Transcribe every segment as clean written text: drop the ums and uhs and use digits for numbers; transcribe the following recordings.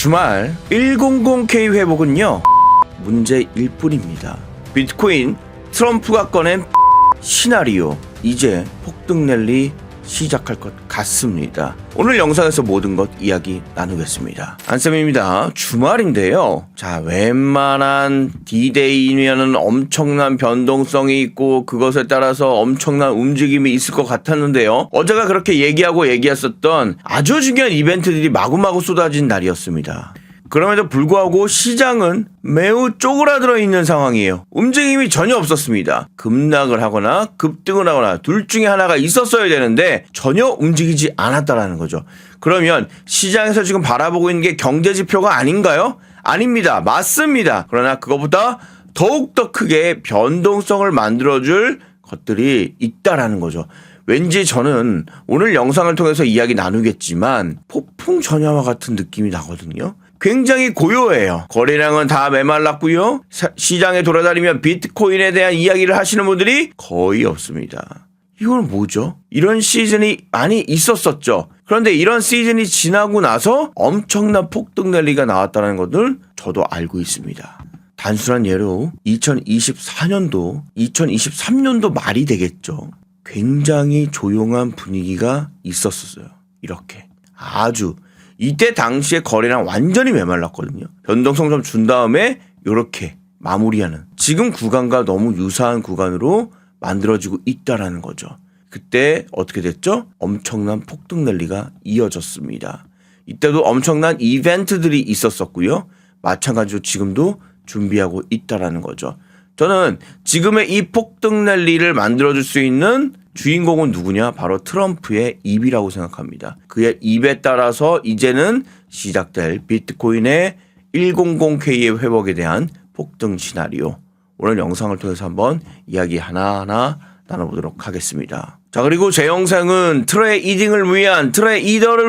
주말 100K 회복은요 문제일 뿐입니다. 비트코인 트럼프가 꺼낸 시나리오 이제 폭등 랠리 시작할 것 같습니다. 오늘 영상에서 모든 것 이야기 나누겠습니다. 안쌤입니다. 주말인데요. 자, 웬만한 D-Day면은 엄청난 변동성이 있고 그것에 따라서 엄청난 움직임이 있을 것 같았는데요. 어제가 그렇게 얘기했었던 아주 중요한 이벤트들이 마구마구 쏟아진 날이었습니다. 그럼에도 불구하고 시장은 매우 쪼그라들어 있는 상황이에요. 움직임이 전혀 없었습니다. 급락을 하거나 급등을 하거나 둘 중에 하나가 있었어야 되는데 전혀 움직이지 않았다라는 거죠. 그러면 시장에서 지금 바라보고 있는 게 경제지표가 아닌가요? 아닙니다. 맞습니다. 그러나 그것보다 더욱더 크게 변동성을 만들어줄 것들이 있다라는 거죠. 왠지 저는 오늘 영상을 통해서 이야기 나누겠지만 폭풍 전야와 같은 느낌이 나거든요. 굉장히 고요해요. 거래량은 다 메말랐고요. 시장에 돌아다니면 비트코인에 대한 이야기를 하시는 분들이 거의 없습니다. 이건 뭐죠? 이런 시즌이 많이 있었었죠. 그런데 이런 시즌이 지나고 나서 엄청난 폭등 랠리가 나왔다는 것을 저도 알고 있습니다. 단순한 예로 2024년도, 2023년도 말이 되겠죠. 굉장히 조용한 분위기가 있었어요. 이렇게 아주 이때 당시에 거래량 완전히 메말랐거든요. 변동성 좀 준 다음에 이렇게 마무리하는 지금 구간과 너무 유사한 구간으로 만들어지고 있다라는 거죠. 그때 어떻게 됐죠? 엄청난 폭등 랠리가 이어졌습니다. 이때도 엄청난 이벤트들이 있었었고요. 마찬가지로 지금도 준비하고 있다라는 거죠. 저는 지금의 이 폭등 랠리를 만들어줄 수 있는 주인공은 누구냐? 바로 트럼프의 입이라고 생각합니다. 그의 입에 따라서 이제는 시작될 비트코인의 100K의 회복에 대한 폭등 시나리오. 오늘 영상을 통해서 한번 이야기 하나하나 나눠보도록 하겠습니다. 자, 그리고 제 영상은 트레이더를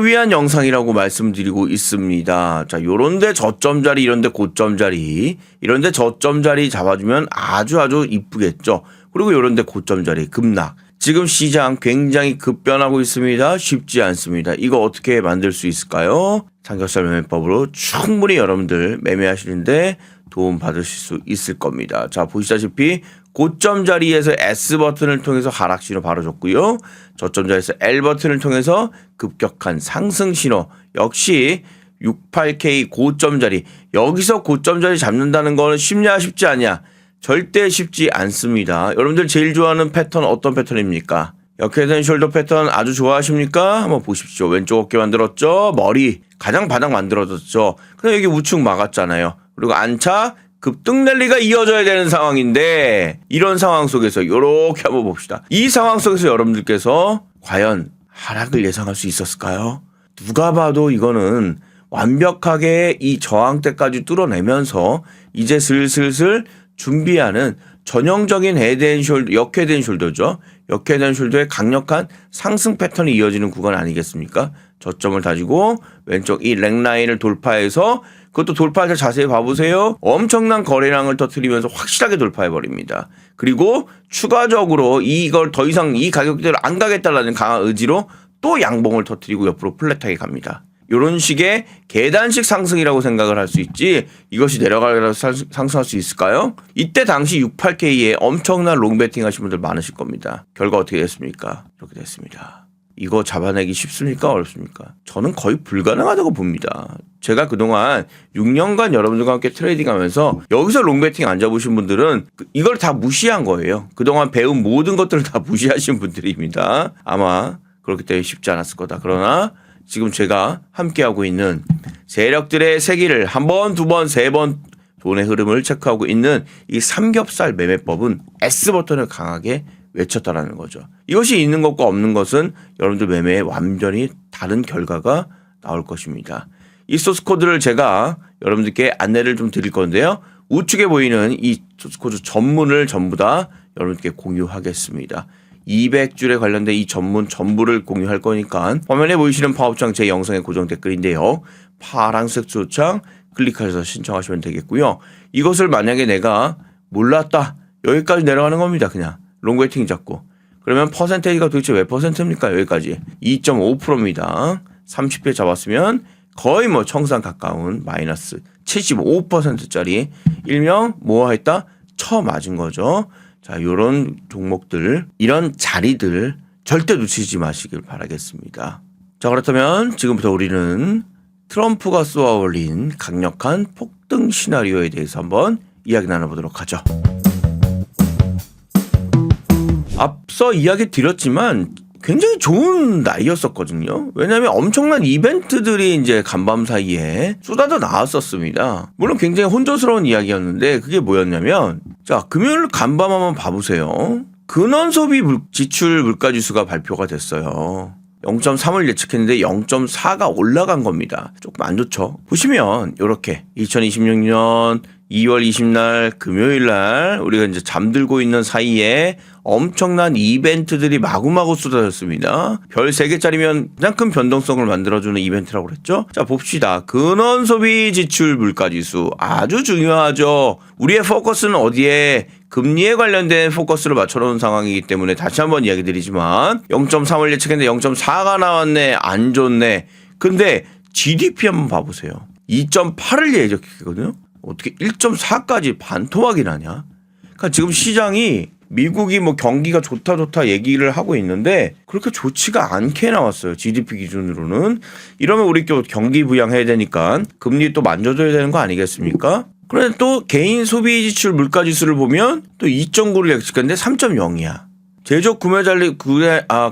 위한 영상이라고 말씀드리고 있습니다. 자, 요런데 저점 자리, 이런데 고점 자리, 이런데 저점 자리 잡아주면 아주 이쁘겠죠. 그리고 요런데 고점 자리 급락. 지금 시장 굉장히 급변하고 있습니다. 쉽지 않습니다. 이거 어떻게 만들 수 있을까요? 삼겹살 매매법으로 충분히 여러분들 매매하시는데 도움 받으실 수 있을 겁니다. 자, 보시다시피 고점 자리에서 S 버튼을 통해서 하락 신호 바로 줬고요. 저점 자리에서 L 버튼을 통해서 급격한 상승 신호. 역시 68K 고점 자리. 여기서 고점 자리 잡는다는 거는 쉽냐 쉽지 않냐? 절대 쉽지 않습니다. 여러분들 제일 좋아하는 패턴 어떤 패턴입니까? 역회전 숄더 패턴 아주 좋아하십니까? 한번 보십시오. 왼쪽 어깨 만들었죠? 머리 가장 바닥 만들어졌죠? 근데 여기 우측 막았잖아요. 그리고 안착 급등 랠리가 이어져야 되는 상황인데 이런 상황 속에서 이렇게 한번 봅시다. 이 상황 속에서 여러분들께서 과연 하락을 예상할 수 있었을까요? 누가 봐도 이거는 완벽하게 이 저항대까지 뚫어내면서 이제 슬슬 준비하는 전형적인 헤드앤숄더, 역헤드앤숄더죠. 역헤드앤숄더의 강력한 상승 패턴이 이어지는 구간 아니겠습니까? 저점을 다지고 왼쪽 이 랭라인을 돌파해서 그것도 돌파할 때 자세히 봐보세요. 엄청난 거래량을 터뜨리면서 확실하게 돌파해버립니다. 그리고 추가적으로 이걸 더 이상 이 가격대로 안 가겠다라는 강한 의지로 또 양봉을 터뜨리고 옆으로 플랫하게 갑니다. 이런 식의 계단식 상승이라고 생각을 할 수 있지 이것이 내려가서 상승할 수 있을까요? 이때 당시 68K에 엄청난 롱배팅 하신 분들 많으실 겁니다. 결과 어떻게 됐습니까? 이렇게 됐습니다. 이거 잡아내기 쉽습니까? 어렵습니까? 저는 거의 불가능하다고 봅니다. 제가 그동안 6년간 여러분들과 함께 트레이딩하면서 여기서 롱배팅 안 잡으신 분들은 이걸 다 무시한 거예요. 그동안 배운 모든 것들을 다 무시하신 분들입니다. 아마 그렇기 때문에 쉽지 않았을 거다. 그러나 지금 제가 함께하고 있는 세력들의 세기를 한 번, 두 번, 세 번 돈의 흐름을 체크하고 있는 이 삼겹살 매매법은 S버튼을 강하게 외쳤다라는 거죠. 이것이 있는 것과 없는 것은 여러분들 매매에 완전히 다른 결과가 나올 것입니다. 이 소스 코드를 제가 여러분들께 안내를 좀 드릴 건데요. 우측에 보이는 이 소스 코드 전문을 전부 다 여러분께 공유하겠습니다. 200줄에 관련된 이 전문 전부를 공유할 거니까 화면에 보이시는 파업창 제 영상의 고정 댓글인데요. 파란색 초창 클릭하셔서 신청하시면 되겠고요. 이것을 만약에 내가 몰랐다. 여기까지 내려가는 겁니다. 그냥 롱웨이팅 잡고. 그러면 퍼센테이지가 도대체 몇 퍼센트입니까? 여기까지 2.5%입니다. 30회 잡았으면 거의 뭐 청산 가까운 마이너스 75%짜리 일명 뭐 했다? 쳐맞은 거죠. 자, 요런 종목들, 이런 자리들 절대 놓치지 마시길 바라겠습니다. 자, 그렇다면 지금부터 우리는 트럼프가 쏘아올린 강력한 폭등 시나리오에 대해서 한번 이야기 나눠보도록 하죠. 앞서 이야기 드렸지만 굉장히 좋은 날이었었거든요. 왜냐하면 엄청난 이벤트들이 이제 간밤 사이에 쏟아져 나왔었습니다. 물론 굉장히 혼조스러운 이야기였는데 그게 뭐였냐면, 자, 금요일 간밤 한번 봐보세요. 근원소비 지출 물가지수가 발표가 됐어요. 0.3을 예측했는데 0.4가 올라간 겁니다. 조금 안 좋죠. 보시면 이렇게 2026년 2월 20날 금요일 날 우리가 이제 잠들고 있는 사이에 엄청난 이벤트들이 마구마구 쏟아졌습니다. 별 3개짜리면 가장 큰 변동성을 만들어주는 이벤트라고 그랬죠. 자, 봅시다. 근원소비 지출 물가지수 아주 중요하죠. 우리의 포커스는 어디에? 금리에 관련된 포커스를 맞춰놓은 상황이기 때문에 다시 한번 이야기 드리지만 0.3을 예측했는데 0.4가 나왔네. 안 좋네. 근데 GDP 한번 봐보세요. 2.8을 예측했거든요. 어떻게 1.4까지 반토막이 나냐? 그러니까 지금 시장이 미국이 뭐 경기가 좋다 얘기를 하고 있는데 그렇게 좋지가 않게 나왔어요. GDP 기준으로는. 이러면 우리 또 경기 부양해야 되니까 금리 또 만져줘야 되는 거 아니겠습니까? 그런데 또 개인 소비 지출 물가 지수를 보면 또 2.9를 예측했는데 3.0이야. 제조업 구매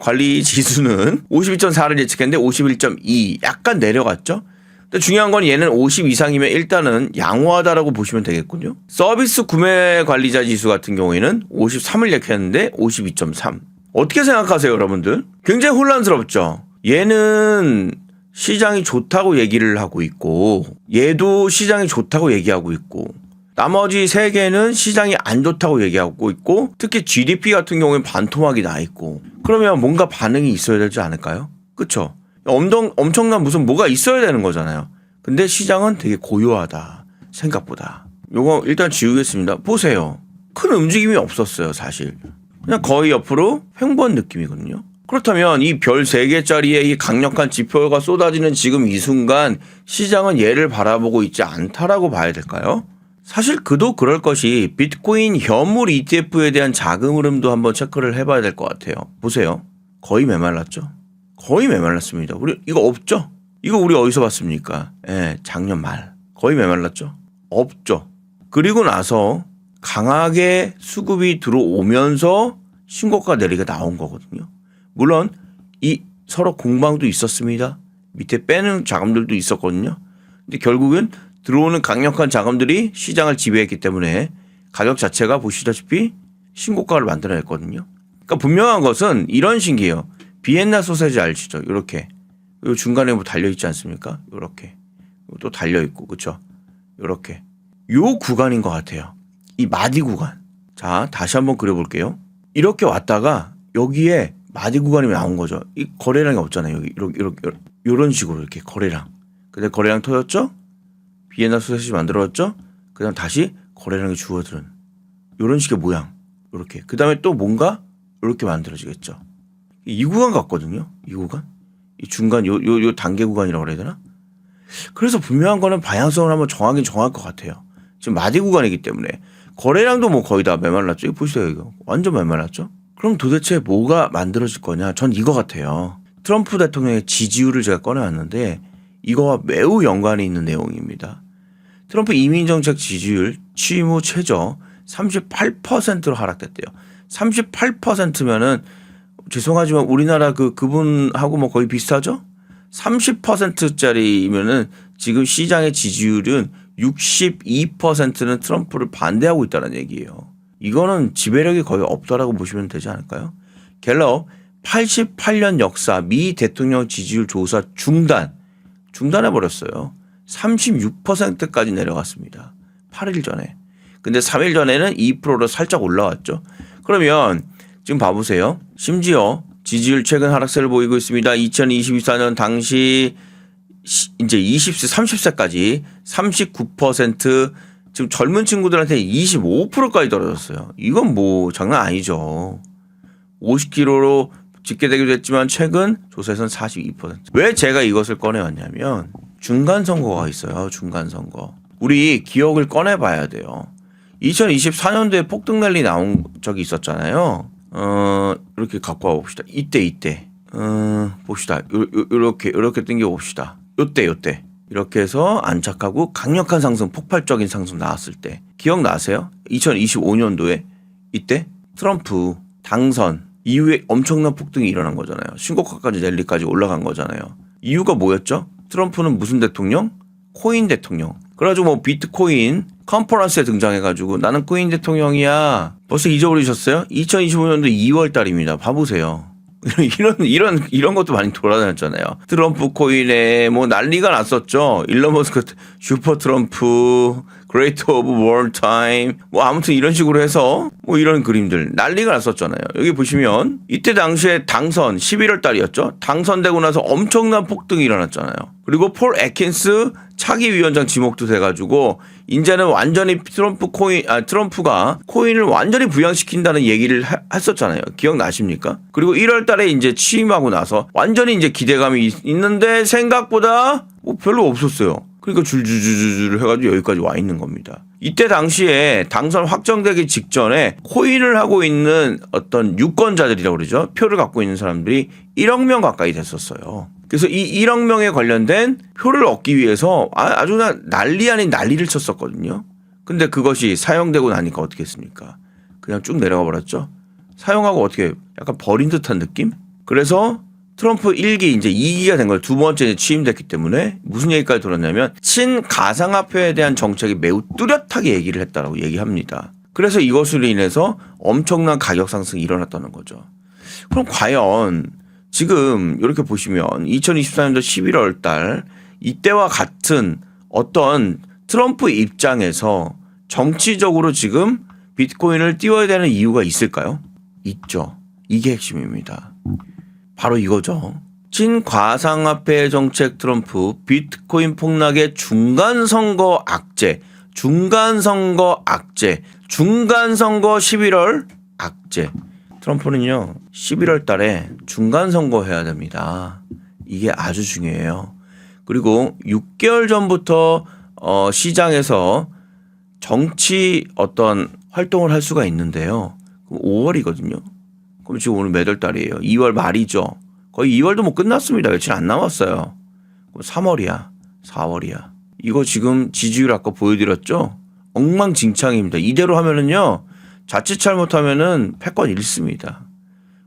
관리 지수는 52.4를 예측했는데 51.2 약간 내려갔죠. 근데 중요한 건 얘는 50 이상이면 일단은 양호하다라고 보시면 되겠군요. 서비스 구매 관리자 지수 같은 경우에는 53을 예측했는데 52.3. 어떻게 생각하세요, 여러분들? 굉장히 혼란스럽죠. 얘는 시장이 좋다고 얘기를 하고 있고 얘도 시장이 좋다고 얘기하고 있고 나머지 3개는 시장이 안 좋다고 얘기하고 있고 특히 GDP 같은 경우에는 반토막이 나 있고 그러면 뭔가 반응이 있어야 되지 않을까요? 그쵸? 엄청난 무슨 뭐가 있어야 되는 거잖아요. 근데 시장은 되게 고요하다. 생각보다. 요거 일단 지우겠습니다. 보세요. 큰 움직임이 없었어요, 사실. 그냥 거의 옆으로 횡보한 느낌이거든요. 그렇다면 이 별 3개짜리의 이 강력한 지표가 쏟아지는 지금 이 순간 시장은 얘를 바라보고 있지 않다라고 봐야 될까요? 사실 그도 그럴 것이 비트코인 현물 ETF에 대한 자금 흐름도 한번 체크를 해봐야 될 것 같아요. 보세요. 거의 메말랐죠? 거의 메말랐습니다. 우리 이거 없죠? 이거 우리 어디서 봤습니까? 예, 작년 말. 거의 메말랐죠? 없죠. 그리고 나서 강하게 수급이 들어오면서 신고가 내리가 나온 거거든요. 물론 이 서로 공방도 있었습니다. 밑에 빼는 자금들도 있었거든요. 근데 결국은 들어오는 강력한 자금들이 시장을 지배했기 때문에 가격 자체가 보시다시피 신고가를 만들어냈거든요. 그러니까 분명한 것은 이런 식이에요. 비엔나 소세지 아시죠? 이렇게. 요 중간에 뭐 달려있지 않습니까? 이렇게. 또 달려있고, 그쵸? 이렇게. 요 구간인 것 같아요. 이 마디 구간. 자, 다시 한번 그려볼게요. 이렇게 왔다가 여기에 마디 구간이 나온 거죠. 이 거래량이 없잖아요. 여기 이렇게 이런 식으로 이렇게 거래량. 근데 거래량 터졌죠? 비엔나 소세지 만들어졌죠? 그다음 다시 거래량이 줄어드는 이런 식의 모양. 이렇게. 그다음에 또 뭔가 이렇게 만들어지겠죠. 이 구간 같거든요. 이 구간. 이 중간 요 단계 구간이라고 그래야 되나? 그래서 분명한 거는 방향성을 한번 정하긴 정할 것 같아요. 지금 마디 구간이기 때문에 거래량도 뭐 거의 다 메말랐죠. 이거 보시세요. 이거 완전 메말랐죠. 그럼 도대체 뭐가 만들어질 거냐? 전 이거 같아요. 트럼프 대통령의 지지율을 제가 꺼내왔는데 이거와 매우 연관이 있는 내용입니다. 트럼프 이민정책 지지율 취임 후 최저 38%로 하락됐대요. 38%면은 죄송하지만 우리나라 그분하고 뭐 거의 비슷하죠? 30%짜리면은 지금 시장의 지지율은 62%는 트럼프를 반대하고 있다는 얘기예요. 이거는 지배력이 거의 없다라고 보시면 되지 않을까요? 갤럽 88년 역사 미 대통령 지지율 조사 중단해버렸어요. 36%까지 내려갔습니다. 8일 전에. 근데 3일 전에는 2%로 살짝 올라왔죠. 그러면 지금 봐보세요. 심지어 지지율 최근 하락세를 보이고 있습니다. 2024년 당시 이제 20세, 30세까지 39%, 지금 젊은 친구들한테 25%까지 떨어졌어요. 이건 뭐 장난 아니죠. 50kg로 집계되기도 했지만 최근 조사에서는 42%. 왜 제가 이것을 꺼내왔냐면 중간 선거가 있어요. 중간 선거. 우리 기억을 꺼내봐야 돼요. 2024년도에 폭등 랠리 나온 적이 있었잖아요. 이렇게 갖고 와 봅시다. 이때. 봅시다. 이렇게 당겨 봅시다. 요때. 이렇게 해서 안착하고 강력한 상승, 폭발적인 상승 나왔을 때. 기억나세요? 2025년도에 이때 트럼프 당선 이후에 엄청난 폭등이 일어난 거잖아요. 신고가까지 랠리까지 올라간 거잖아요. 이유가 뭐였죠? 트럼프는 무슨 대통령? 코인 대통령. 그래가지고 뭐 비트코인 컨퍼런스에 등장해가지고 나는 코인 대통령이야. 벌써 잊어버리셨어요? 2025년도 2월 달입니다. 봐보세요. 이런 것도 많이 돌아다녔잖아요. 트럼프 코인에 뭐 난리가 났었죠. 일론 머스크 슈퍼 트럼프, 그레이트 오브 월 타임, 뭐 아무튼 이런 식으로 해서 뭐 이런 그림들 난리가 났었잖아요. 여기 보시면 이때 당시에 당선 11월 달이었죠. 당선되고 나서 엄청난 폭등이 일어났잖아요. 그리고 폴 애킨스 차기 위원장 지목도 돼가지고 이제는 완전히 트럼프가 코인을 완전히 부양시킨다는 얘기를 했었잖아요. 기억나십니까? 그리고 1월 달에 이제 취임하고 나서 완전히 이제 기대감이 있는데 생각보다 뭐 별로 없었어요. 그러니까 줄줄줄줄 해가지고 여기까지 와 있는 겁니다. 이때 당시에 당선 확정되기 직전에 코인을 하고 있는 어떤 유권자들이라고 그러죠. 표를 갖고 있는 사람들이 1억 명 가까이 됐었어요. 그래서 이 1억 명에 관련된 표를 얻기 위해서 아주 난리 아닌 난리를 쳤었거든요. 근데 그것이 사용되고 나니까 어떻게 했습니까? 그냥 쭉 내려가 버렸죠. 사용하고 어떻게 약간 버린 듯한 느낌? 그래서 트럼프 1기 이제 2기가 된 거예요. 두 번째 취임됐기 때문에 무슨 얘기까지 들었냐면 친가상화폐에 대한 정책이 매우 뚜렷하게 얘기를 했다라고 얘기합니다. 그래서 이것으로 인해서 엄청난 가격 상승이 일어났다는 거죠. 그럼 과연 지금 이렇게 보시면 2024년도 11월 달 이때와 같은 어떤 트럼프 입장에서 정치적으로 지금 비트코인을 띄워야 되는 이유가 있을까요? 있죠. 이게 핵심입니다. 바로 이거죠. 친과상화폐 정책 트럼프 비트코인 폭락의 중간선거 악재 11월 악재. 트럼프는요 11월 달에 중간선거 해야 됩니다. 이게 아주 중요해요. 그리고 6개월 전부터 시장에서 정치 어떤 활동을 할 수가 있는데요. 5월이거든요. 그럼 지금 오늘 몇 월 달이에요? 2월 말이죠. 거의 2월도 뭐 끝났습니다. 며칠 안 남았어요. 3월이야. 4월이야. 이거 지금 지지율 아까 보여드렸죠? 엉망진창입니다. 이대로 하면은요. 자칫 잘못하면은 패권 잃습니다.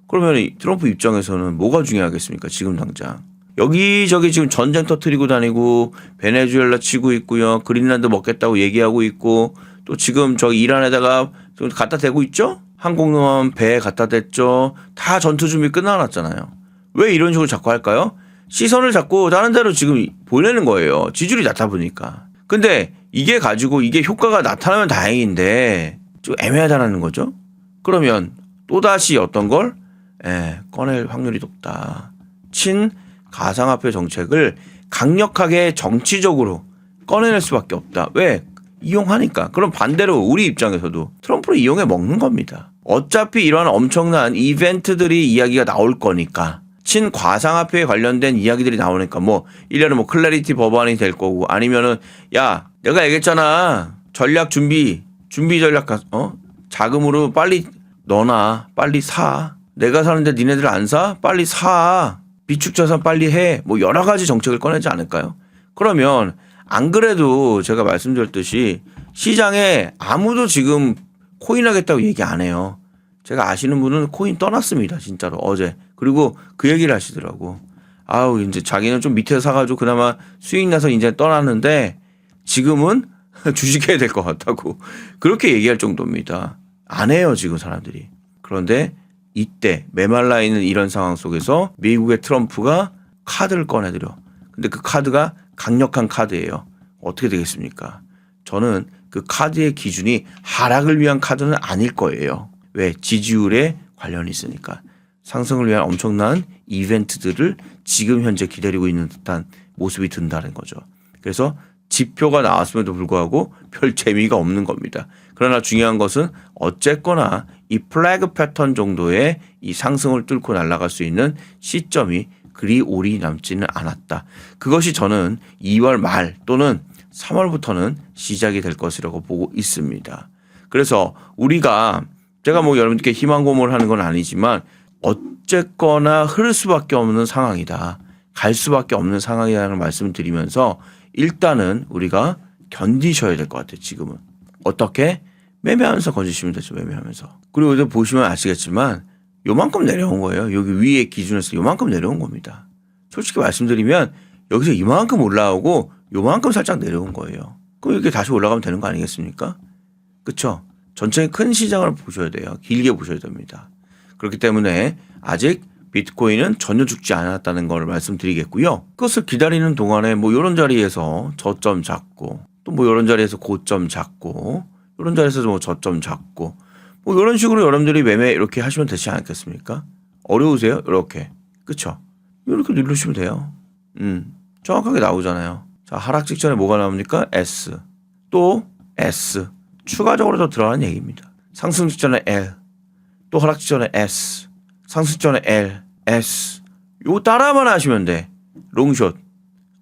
그러면 트럼프 입장에서는 뭐가 중요하겠습니까? 지금 당장. 여기저기 지금 전쟁 터뜨리고 다니고 베네수엘라 치고 있고요. 그린란드 먹겠다고 얘기하고 있고 또 지금 저기 이란에다가 좀 갖다 대고 있죠? 항공모함 배에 갖다 댔죠. 다 전투 준비 끝나놨잖아요. 왜 이런 식으로 자꾸 할까요? 시선을 자꾸 다른 데로 지금 보내는 거예요. 지지율이 낮다 보니까. 근데 이게 가지고 이게 효과가 나타나면 다행인데 좀 애매하다는 거죠. 그러면 또다시 어떤 걸 꺼낼 확률이 높다. 친가상화폐 정책을 강력하게 정치적으로 꺼내낼 수밖에 없다. 왜? 이용하니까. 그럼 반대로 우리 입장에서도 트럼프를 이용해 먹는 겁니다. 어차피 이런 엄청난 이벤트들이 이야기가 나올 거니까 친과상화폐에 관련된 이야기들이 나오니까 뭐 1년에 뭐 클래리티 법안이 될 거고 아니면은 야 내가 얘기했잖아 전략 준비 전략 자금으로 빨리 넣어놔 빨리 사 내가 사는데 니네들 안 사? 빨리 사 비축자산 빨리 해 뭐 여러 가지 정책을 꺼내지 않을까요? 그러면 안 그래도 제가 말씀드렸듯이 시장에 아무도 지금 코인 하겠다고 얘기 안 해요. 제가 아시는 분은 코인 떠났습니다. 진짜로 어제. 그리고 그 얘기를 하시더라고. 아우 이제 자기는 좀 밑에서 사가지고 그나마 수익 나서 이제 떠났는데 지금은 주식해야 될 것 같다고 그렇게 얘기할 정도입니다. 안 해요 지금 사람들이. 그런데 이때 메말라 있는 이런 상황 속에서 미국의 트럼프가 카드를 꺼내들여. 근데 그 카드가 강력한 카드예요. 어떻게 되겠습니까? 저는 그 카드의 기준이 하락을 위한 카드는 아닐 거예요. 왜? 지지율에 관련이 있으니까. 상승을 위한 엄청난 이벤트들을 지금 현재 기다리고 있는 듯한 모습이 든다는 거죠. 그래서 지표가 나왔음에도 불구하고 별 재미가 없는 겁니다. 그러나 중요한 것은 어쨌거나 이 플래그 패턴 정도의 이 상승을 뚫고 날아갈 수 있는 시점이 그리 오리 남지는 않았다. 그것이 저는 2월 말 또는 3월부터는 시작이 될 것이라고 보고 있습니다. 그래서 우리가 제가 뭐 여러분께 희망 고문을 하는 건 아니지만 어쨌거나 흐를 수밖에 없는 상황이다. 갈 수밖에 없는 상황이라는 말씀을 드리면서 일단은 우리가 견디셔야 될 것 같아요. 지금은. 어떻게? 매매하면서 건지시면 되죠. 매매하면서. 그리고 이제 보시면 아시겠지만 요만큼 내려온 거예요. 여기 위에 기준에서 요만큼 내려온 겁니다. 솔직히 말씀드리면 여기서 이만큼 올라오고 요만큼 살짝 내려온 거예요. 그럼 이렇게 다시 올라가면 되는 거 아니겠습니까? 그렇죠? 전체의 큰 시장을 보셔야 돼요. 길게 보셔야 됩니다. 그렇기 때문에 아직 비트코인은 전혀 죽지 않았다는 걸 말씀드리겠고요. 그것을 기다리는 동안에 뭐 이런 자리에서 저점 잡고 또 뭐 이런 자리에서 고점 잡고 이런 자리에서 뭐 저점 잡고 뭐 이런 식으로 여러분들이 매매 이렇게 하시면 되지 않겠습니까? 어려우세요? 이렇게. 그렇죠? 이렇게 누르시면 돼요. 정확하게 나오잖아요. 자, 하락 직전에 뭐가 나옵니까? S. 또 S. 추가적으로 더 들어가는 얘기입니다. 상승 직전에 L. 또 하락 직전에 S. 상승 직전에 L. S. 요거 따라만 하시면 돼. 롱숏.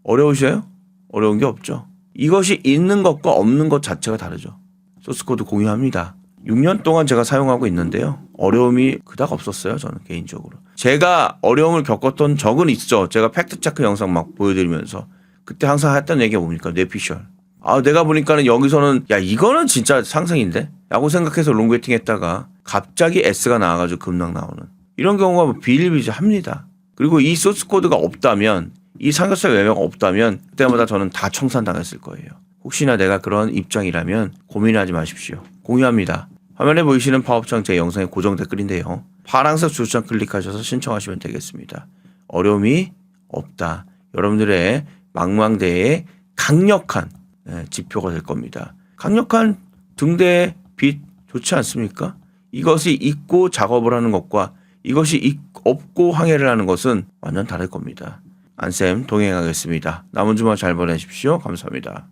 어려우셔요? 어려운 게 없죠. 이것이 있는 것과 없는 것 자체가 다르죠. 소스코드 공유합니다. 6년 동안 제가 사용하고 있는데요. 어려움이 그닥 없었어요. 저는 개인적으로. 제가 어려움을 겪었던 적은 있죠. 제가 팩트체크 영상 막 보여드리면서 그때 항상 했던 얘기가 뭡니까? 뇌피셜. 내가 보니까는 여기서는 야 이거는 진짜 상승인데? 라고 생각해서 롱베팅 했다가 갑자기 S가 나와가지고 급락 나오는 이런 경우가 비일비재합니다. 그리고 이 소스코드가 없다면 이 삼겹살 매매가 없다면 그때마다 저는 다 청산당했을 거예요. 혹시나 내가 그런 입장이라면 고민하지 마십시오. 공유합니다. 화면에 보이시는 파업창 제 영상의 고정 댓글인데요. 파란색 추천 클릭하셔서 신청하시면 되겠습니다. 어려움이 없다. 여러분들의 망망대해의 강력한 지표가 될 겁니다. 강력한 등대 빛 좋지 않습니까? 이것이 있고 작업을 하는 것과 이것이 없고 항해를 하는 것은 완전 다를 겁니다. 안쌤 동행하겠습니다. 남은 주말 잘 보내십시오. 감사합니다.